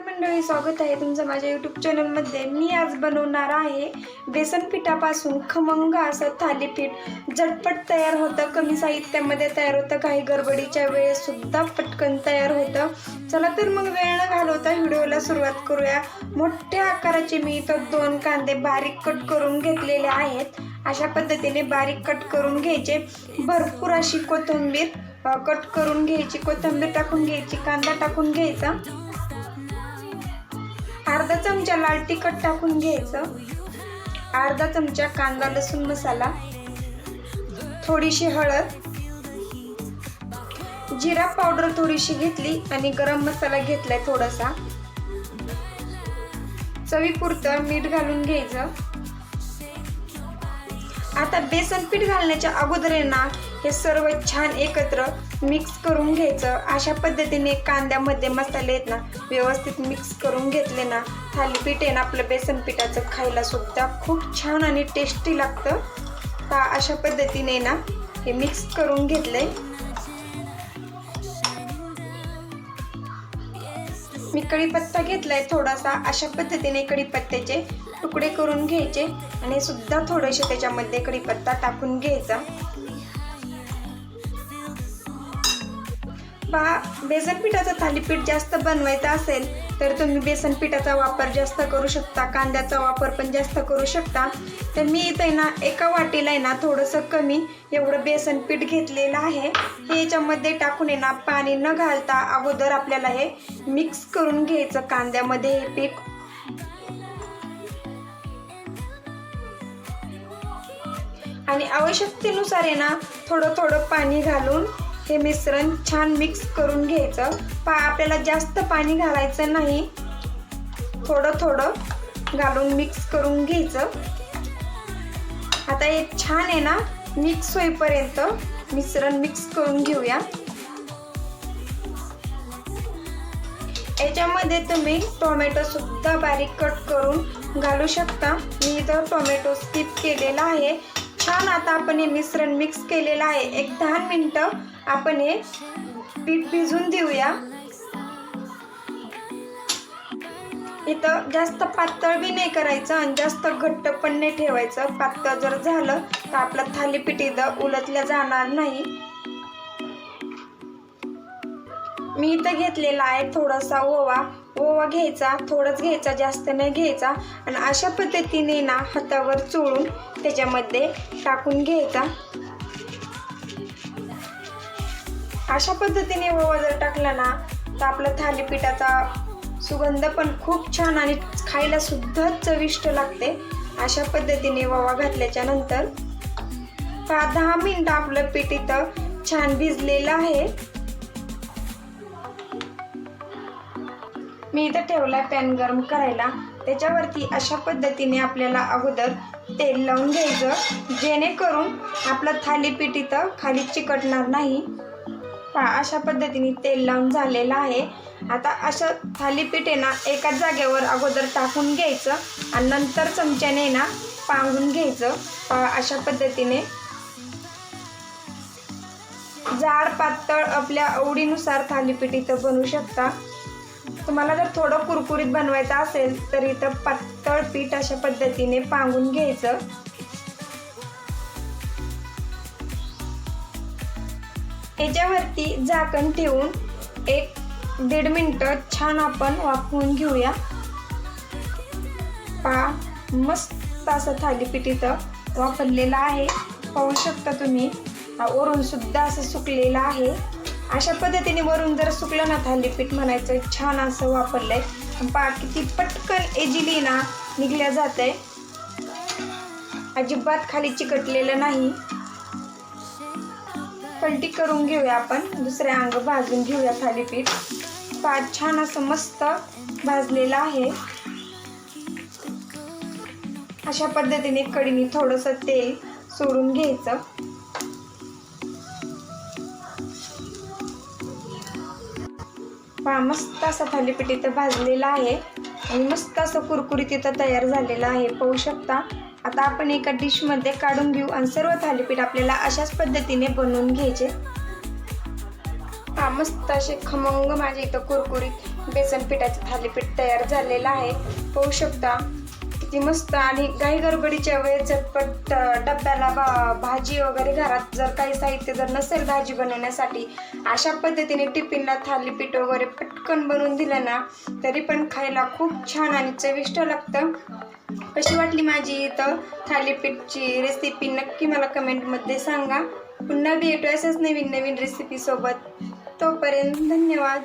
मंडळी, स्वागत आहे तुमचं माझ्या यूट्यूब चॅनलमध्ये। मी आज बनवणार आहे बेसन पिठापासून खमंग असं थालीपीठ। झटपट तयार होतं, कमी साहित्यामध्ये तयार होतं, काही गडबडीच्या वेळेस सुद्धा पटकन तयार होतं। चला तर मग वेळ न घालवता व्हिडिओला सुरुवात करूया। मोठ्या आकाराचे मी इथं 2 कांदे बारीक कट करून घेतलेले आहेत। अशा पद्धतीने बारीक कट करून घ्यायचे। भरपूर अशी कोथिंबीर कट करून घ्यायची, कोथिंबीर टाकून घ्यायची, कांदा टाकून घ्यायचा, अर्धा चमचा लाल तिखट टाकून घ्यायचं, अर्धा चमचा कांदा लसूण मसाला, थोडीशी हळद, जिरा पावडर थोडीशी घेतली आणि गरम मसाला घेतलाय थोडासा, चवीपुरतं मीठ घालून घ्यायचं। आता बेसन पीठ घालण्याच्या अगोदर हे सर्व छान एकत्र मिक्स करून घ्यायचं। अशा पद्धतीने कांद्यामध्ये मसाले आहेत ना व्यवस्थित मिक्स करून घेतले ना, थालीपीठ आहे ना आपलं बेसन पिठाचं खायला सुद्धा खूप छान आणि टेस्टी लागतं। तर अशा पद्धतीने ना हे मिक्स करून घेतलंय। मी कढीपत्ता घेतलाय थोडासा। अशा पद्धतीने कढीपत्त्याचे तुकडे करून घ्यायचे आणि सुद्धा थोडेसे त्याच्यामध्ये कढीपत्ता टाकून घ्यायचा। बेसन पिठाचं थालीपीठ जास्त बनवायचं असेल तर तुम्ही बेसन पिठाचा वापर जास्त करू शकता, कांद्याचा वापर पण जास्त करू शकता। तर मी इथे ना एका वाटीला आहे ना थोडंसं कमी एवढं बेसन पीठ घेतलेलं आहे। हे याच्यामध्ये टाकून आहे ना पाणी न घालता अगोदर आपल्याला हे मिक्स करून घ्यायचं कांद्यामध्ये हे पीठ। आणि आवश्यकतेनुसार आहे ना थोडं थोडं पाणी घालून हे मिश्रण छान मिक्स करून घ्यायचं। आपल्याला जास्त पाणी घालायचं नाही, थोडं थोडं घालून मिक्स करून घ्यायचं। आता हे छान आहे ना मिक्स होईपर्यंत मिश्रण मिक्स करून घेऊया। याच्यामध्ये तुम्ही टोमॅटो सुद्धा बारीक कट करून घालू शकता। मी इथं टोमॅटो स्किप केलेला आहे। छान आता आपण हे मिश्रण मिक्स केलेलं आहे। एक 10 मिनिटं आपण हे पीठ भिजून देऊया। इथं जास्त पातळ बी नाही करायचं आणि जास्त घट्ट पण नाही ठेवायचं। पातळ जर झालं तर आपलं थालीपीठ इथं उलटलं जाणार नाही। मी इथं घेतलेला आहे थोडासा ओवा घ्यायचा, थोडंच घ्यायचा, जास्त नाही घ्यायचा। आणि अशा पद्धतीने ना हातावर चोळून त्याच्यामध्ये टाकून घ्यायचा। अशा पद्धतीने ओवा जर टाकला ना तर आपलं थालीपीठाचा सुगंध पण खूप छान आणि खायला सुद्धा चविष्ट लागते। अशा पद्धतीने ओवा घातल्याच्या नंतर 10 मिनिटं आपलं पीठ इथं छान भिजलेलं आहे। मी इथं ठेवला पॅन गरम करायला। त्याच्यावरती अशा पद्धतीने आपल्याला अगोदर तेल लावून घ्यायचं, जेणेकरून आपलं थालीपीठ इथं खाली चिकटणार नाही। अशा पद्धतीने तेल लावून झालेलं आहे। आता असं थालीपीठ आहे ना एकाच जागेवर अगोदर टाकून घ्यायचं आणि नंतर चमच्याने ना पांगून घ्यायचं। अशा पद्धतीने जाड पातळ आपल्या आवडीनुसार थालीपीठ इथं बनवू शकता। तुम्हाला जर थोडं कुरकुरीत बनवायचं असेल तर इथं पातळ पीठ अशा पद्धतीने पांगून घ्यायचं। याच्यावरती झाकण ठेवून 1-1.5 मिनिटं छान आपण वाफवून घेऊया। मस्त असं थालीपीठ इथं वाफरलेलं आहे, पाहू शकता तुम्ही। वरून सुद्धा असं सुकलेलं आहे। अशा पद्धतीने वरून जर सुकलं ना थालीपीठ म्हणायचं छान असं वापरलंय। किती पटकन इझिली ना निघल्या जाते, अजिबात खाली चिकटलेलं नाही। पलटी करून घेऊया आपण, दुसरे अंग भाजून घेऊया थालीपीठ। छान असं मस्त भाजलेलं आहे। अशा पद्धतीने कढीने थोडंसं तेल सोडून घ्यायचं। मस्त असं थालीपीठ इथं भाजलेलं आहे आणि मस्त असं कुरकुरीत इथं तयार झालेलं आहे, पाहू शकता। आता आपण एका डिशमध्ये काढून घेऊ आणि सर्व थालीपीठ आपल्याला अशाच पद्धतीने बनवून घ्यायचे। मस्त असे खमंग माझे इथं कुरकुरीत बेसन पिठाचं थालीपीठ तयार झालेलं आहे. पाहू शकता किती मस्त. आणि घाई गडबडीच्या वेळेस झटपट डब्याला भाजी वगैरे घरात जर काही साहित्य जर नसेल भाजी बनवण्यासाठी, अशा पद्धतीने टिफिनला थालीपीठ वगैरे पटकन बनवून दिलं ना तरी पण खायला खूप छान आणि चविष्ट लागतं. कशी वाटली माझी इथं थालीपीठची रेसिपी नक्की मला कमेंटमध्ये सांगा. पुन्हा भेटू अशाच नवीन नवीन रेसिपी सोबत. तोपर्यंत धन्यवाद.